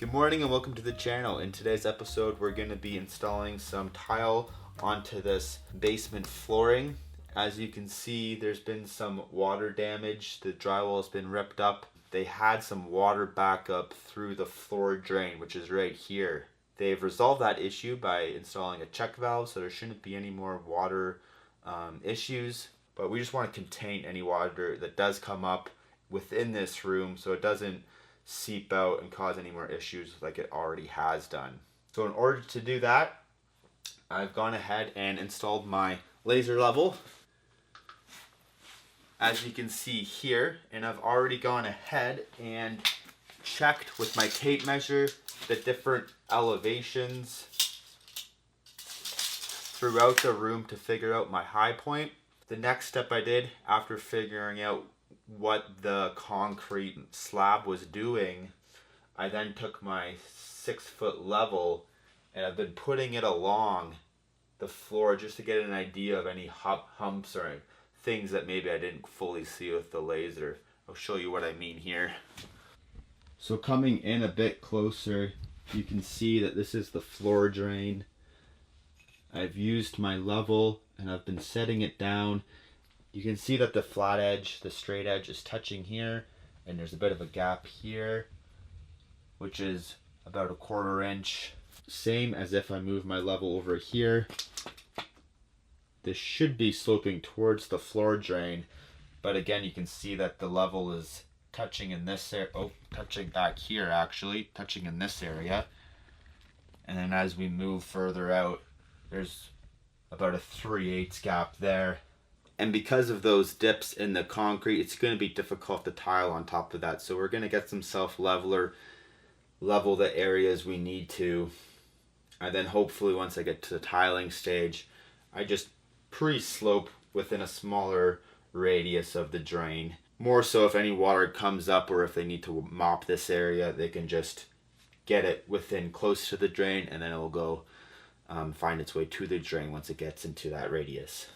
Good morning and welcome to the channel. In today's episode we're going to be installing some tile onto this basement flooring. As you can see, there's been some water damage. The drywall has been ripped up. They had some water backup through the floor drain, which is right here. They've resolved that issue by installing a check valve, so there shouldn't be any more water issues. But we just want to contain any water that does come up within this room so it doesn't seep out and cause any more issues like it already has done. So in order to do that, I've gone ahead and installed my laser level, as you can see here, and I've already gone ahead and checked with my tape measure the different elevations throughout the room to figure out my high point. The next step I did after figuring out what the concrete slab was doing, I then took my 6-foot level and I've been putting it along the floor just to get an idea of any humps or things that maybe I didn't fully see with the laser. I'll show you what I mean here. So coming in a bit closer, you can see that this is the floor drain. I've used my level and I've been setting it down. You can see that the flat edge, the straight edge is touching here, and there's a bit of a gap here, which is about 1/4 inch. Same as if I move my level over here. This should be sloping towards the floor drain, but again, you can see that the level is touching in this area. Oh, touching back here actually, touching in this area. And then as we move further out, there's about a 3/8 gap there. And because of those dips in the concrete, it's going to be difficult to tile on top of that. So we're going to get some self-leveler, level the areas we need to. And then hopefully once I get to the tiling stage, I just pre-slope within a smaller radius of the drain. More so if any water comes up or if they need to mop this area, they can just get it within close to the drain, and then it will go find its way to the drain once it gets into that radius.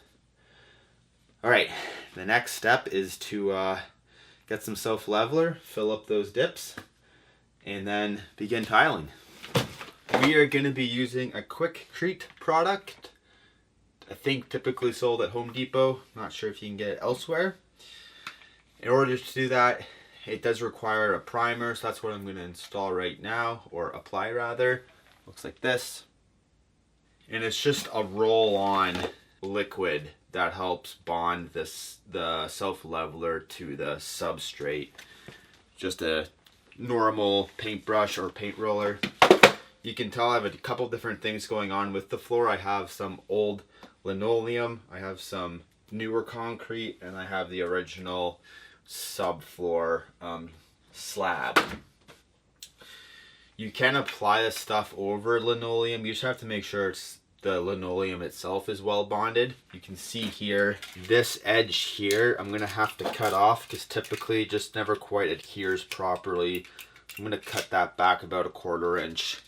Alright, the next step is to get some self-leveler, fill up those dips, and then begin tiling. We are going to be using a Quikrete product. I think typically sold at Home Depot. Not sure if you can get it elsewhere. In order to do that, it does require a primer, so that's what I'm going to install right now, or apply rather. Looks like this. And it's just a roll-on liquid that helps bond the self-leveler to the substrate. Just a normal paintbrush or paint roller. You can tell I have a couple different things going on with the floor. I have some old linoleum, I have some newer concrete, and I have the original subfloor slab. You can apply this stuff over linoleum. You just have to make sure the linoleum itself is well bonded. You can see here, this edge here, I'm going to have to cut off because typically it just never quite adheres properly. I'm going to cut that back about 1/4 inch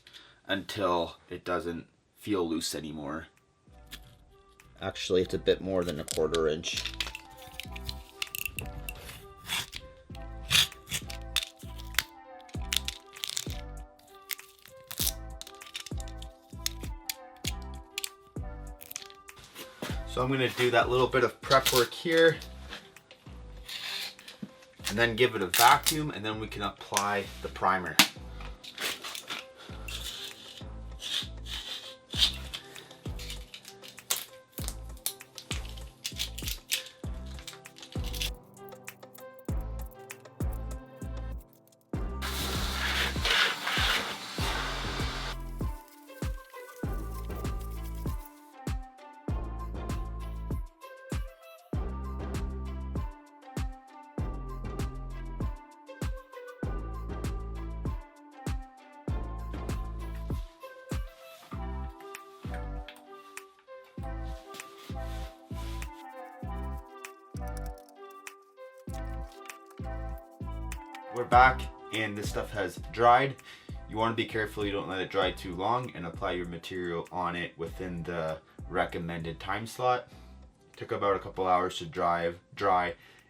until it doesn't feel loose anymore. Actually, it's a bit more than 1/4 inch. So I'm going to do that little bit of prep work here and then give it a vacuum, and then we can apply the primer. We're back and this stuff has dried. You want to be careful you don't let it dry too long, and apply your material on it within the recommended time slot. It took about a couple hours to dry,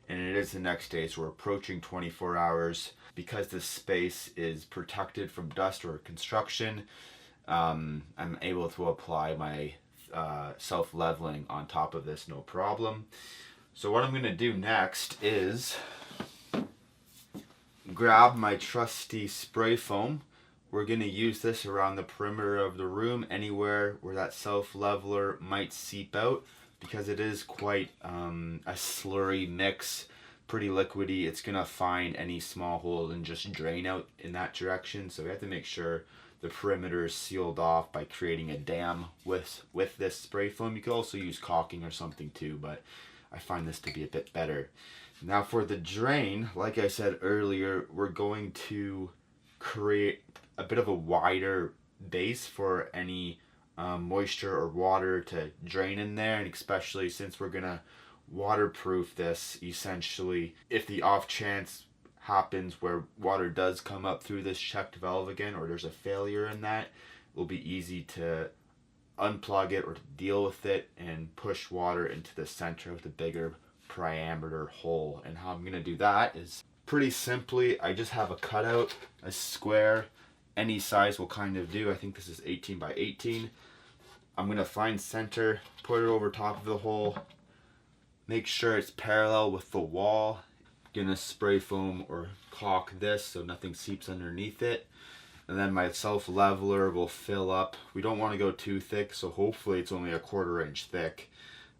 and it is the next day, so we're approaching 24 hours because this space is protected from dust or construction, I'm able to apply my self-leveling on top of this no problem. So what I'm going to do next is grab my trusty spray foam. We're going to use this around the perimeter of the room, anywhere where that self-leveler might seep out, because it is quite a slurry mix, pretty liquidy. It's going to find any small hole and just drain out in that direction. So we have to make sure the perimeter is sealed off by creating a dam with this spray foam. You could also use caulking or something too, but I find this to be a bit better. Now for the drain, like I said earlier, we're going to create a bit of a wider base for any moisture or water to drain in there, and especially since we're gonna waterproof this, essentially, if the off chance happens where water does come up through this checked valve again, or there's a failure in that, it will be easy to unplug it or to deal with it and push water into the center of the bigger diameter hole. And how I'm gonna do that is pretty simply, I just have a cutout, a square, any size will kind of do. I think this is 18 by 18. I'm gonna find center, put it over top of the hole, make sure it's parallel with the wall. Gonna spray foam or caulk this so nothing seeps underneath it. And then my self leveler will fill up. We don't want to go too thick, so hopefully it's only a 1/4 inch thick.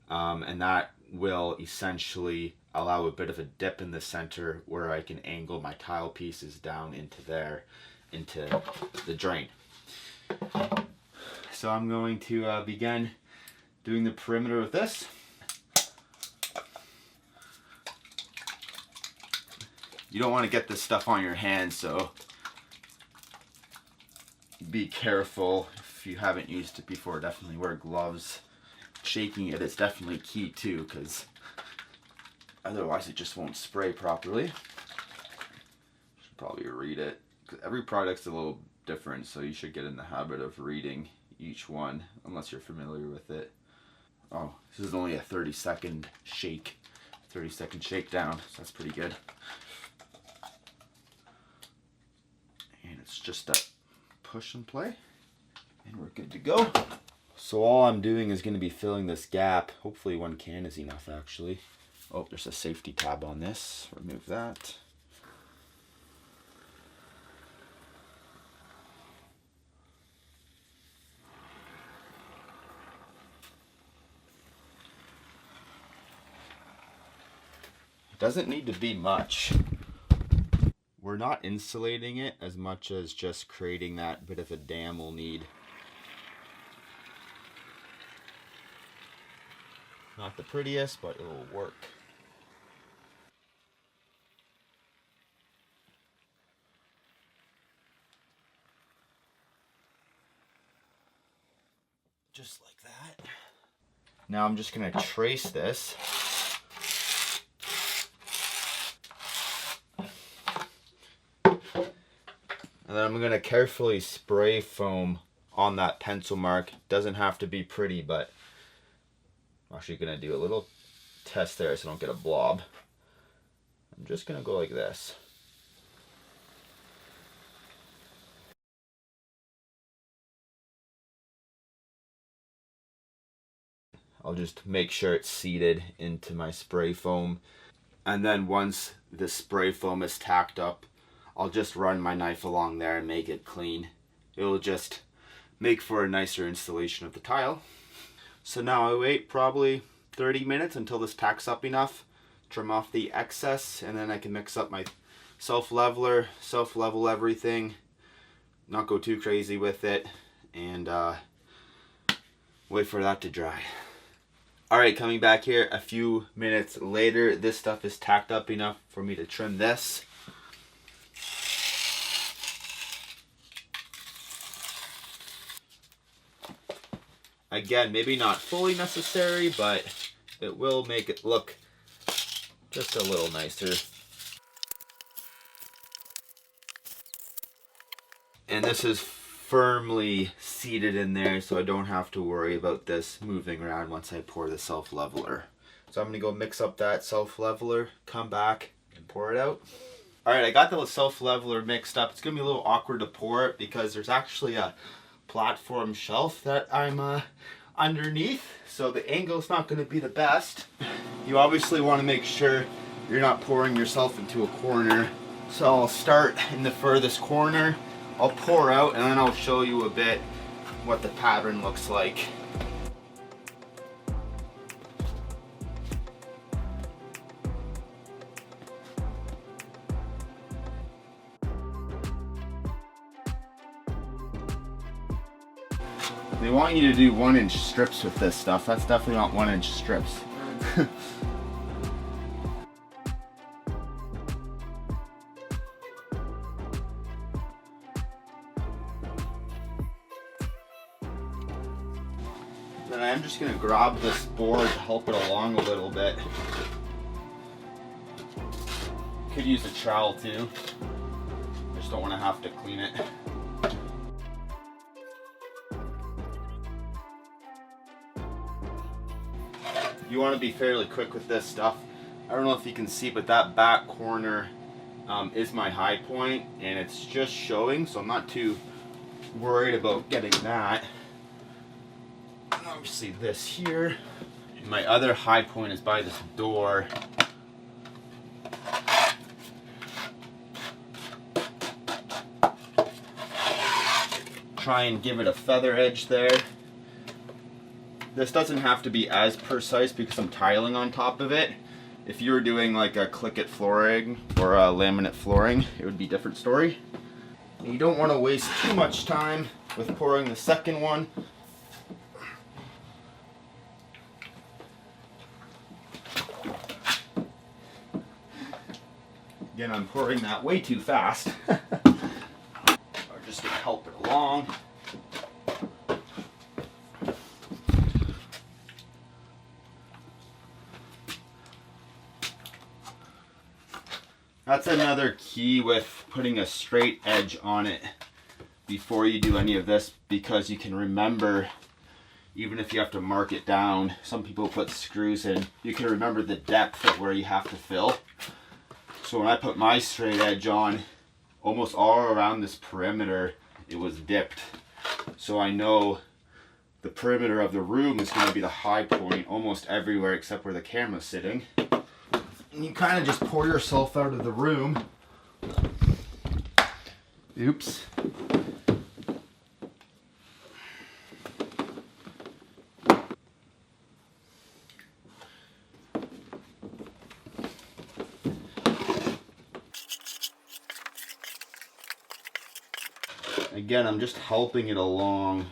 And that will essentially allow a bit of a dip in the center where I can angle my tile pieces down into there, into the drain. So I'm going to begin doing the perimeter with this. You don't want to get this stuff on your hands, so be careful. If you haven't used it before, definitely wear gloves. Shaking it is definitely key too, because otherwise it just won't spray properly. Should probably read it. Every product's a little different, so you should get in the habit of reading each one, unless you're familiar with it. Oh, this is only a 30-second shake. 30-second shakedown, so that's pretty good. And it's just a push and play, and we're good to go. So all I'm doing is going to be filling this gap. Hopefully 1 can is enough, actually. Oh, there's a safety tab on this. Remove that. It doesn't need to be much. We're not insulating it as much as just creating that bit of a dam we'll need. Not the prettiest, but it'll work. Just like that. Now I'm just going to trace this. And then I'm going to carefully spray foam on that pencil mark. Doesn't have to be pretty, but I'm actually going to do a little test there so I don't get a blob. I'm just going to go like this. I'll just make sure it's seated into my spray foam. And then once the spray foam is tacked up, I'll just run my knife along there and make it clean. It'll just make for a nicer installation of the tile. So now I wait probably 30 minutes until this tacks up enough, trim off the excess, and then I can mix up my self-leveler, self-level everything, not go too crazy with it, and wait for that to dry. Alright, coming back here a few minutes later, this stuff is tacked up enough for me to trim this. Again, maybe not fully necessary, but it will make it look just a little nicer. And this is firmly seated in there, so I don't have to worry about this moving around once I pour the self-leveler. So I'm going to go mix up that self-leveler, come back, and pour it out. Alright, I got the self-leveler mixed up. It's going to be a little awkward to pour it because there's actually a platform shelf that I'm underneath. So the angle's not going to be the best. You obviously want to make sure you're not pouring yourself into a corner. So I'll start in the furthest corner. I'll pour out and then I'll show you a bit what the pattern looks like. They want you to do 1-inch strips with this stuff. That's definitely not 1-inch strips. Then I'm just going to grab this board to help it along a little bit. Could use a trowel too. I just don't want to have to clean it. You want to be fairly quick with this stuff. I don't know if you can see, but that back corner is my high point and it's just showing, so I'm not too worried about getting that. And obviously this here. And my other high point is by this door. Try and give it a feather edge there. This doesn't have to be as precise because I'm tiling on top of it. If you were doing like a click-it flooring or a laminate flooring, it would be a different story. And you don't want to waste too much time with pouring the second one. Again, I'm pouring that way too fast. Or just to help it along. That's another key with putting a straight edge on it before you do any of this, because you can remember, even if you have to mark it down, some people put screws in, you can remember the depth of where you have to fill. So when I put my straight edge on, almost all around this perimeter, it was dipped. So I know the perimeter of the room is going to be the high point almost everywhere except where the camera's sitting. And you kind of just pour yourself out of the room. Oops. Again, I'm just helping it along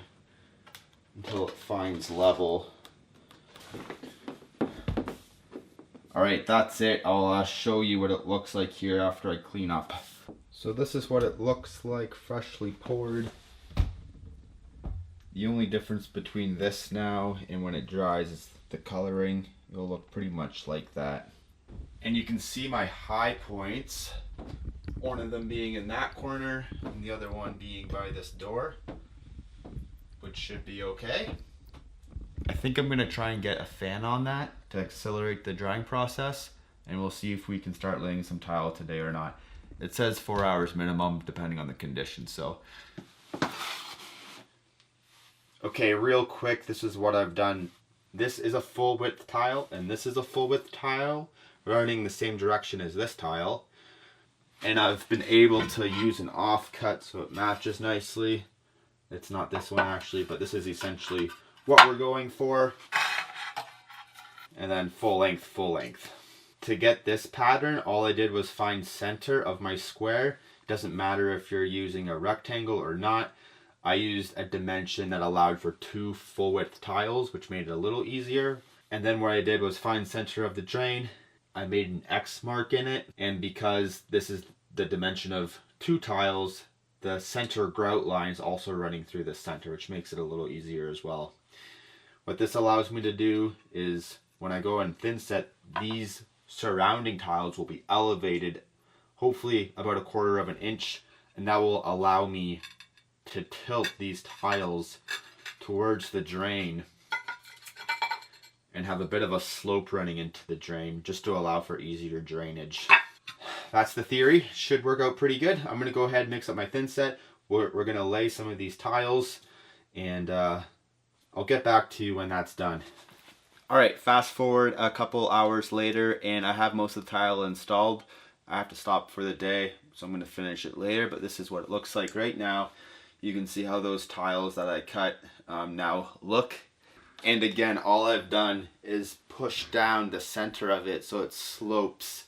until it finds level. Alright, that's it. I'll show you what it looks like here after I clean up. So this is what it looks like freshly poured. The only difference between this now and when it dries is the coloring. It'll look pretty much like that. And you can see my high points. One of them being in that corner and the other one being by this door, which should be okay. I think I'm going to try and get a fan on that to accelerate the drying process, and we'll see if we can start laying some tile today or not. It says 4 hours minimum depending on the conditions, so. Okay, real quick, this is what I've done. This is a full width tile and this is a full width tile running the same direction as this tile. And I've been able to use an offcut so it matches nicely. It's not this one actually, but this is essentially what we're going for. And then full length, full length. To get this pattern, all I did was find center of my square. Doesn't matter if you're using a rectangle or not. I used a dimension that allowed for 2 full width tiles, which made it a little easier. And then what I did was find center of the drain. I made an X mark in it, and because this is the dimension of 2 tiles, the center grout line is also running through the center, which makes it a little easier as well. What this allows me to do is when I go and thin set, these surrounding tiles will be elevated hopefully about 1/4 of an inch, and that will allow me to tilt these tiles towards the drain and have a bit of a slope running into the drain just to allow for easier drainage. that's the theory. Should work out pretty good. I'm going to go ahead and mix up my thin set. We're going to lay some of these tiles, and I'll get back to you when that's done. Alright, fast forward a couple hours later, and I have most of the tile installed. I have to stop for the day, so I'm going to finish it later, but this is what it looks like right now. You can see how those tiles that I cut now look. And again, all I've done is push down the center of it so it slopes.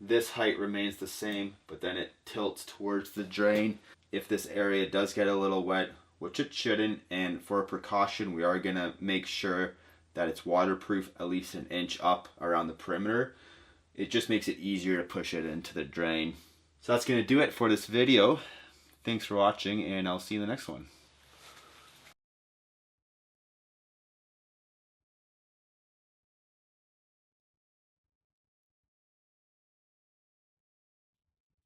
This height remains the same, but then it tilts towards the drain. If this area does get a little wet, which it shouldn't, and for precaution, we are going to make sure that it's waterproof at least an inch up around the perimeter. It just makes it easier to push it into the drain. So that's going to do it for this video. Thanks for watching, and I'll see you in the next one.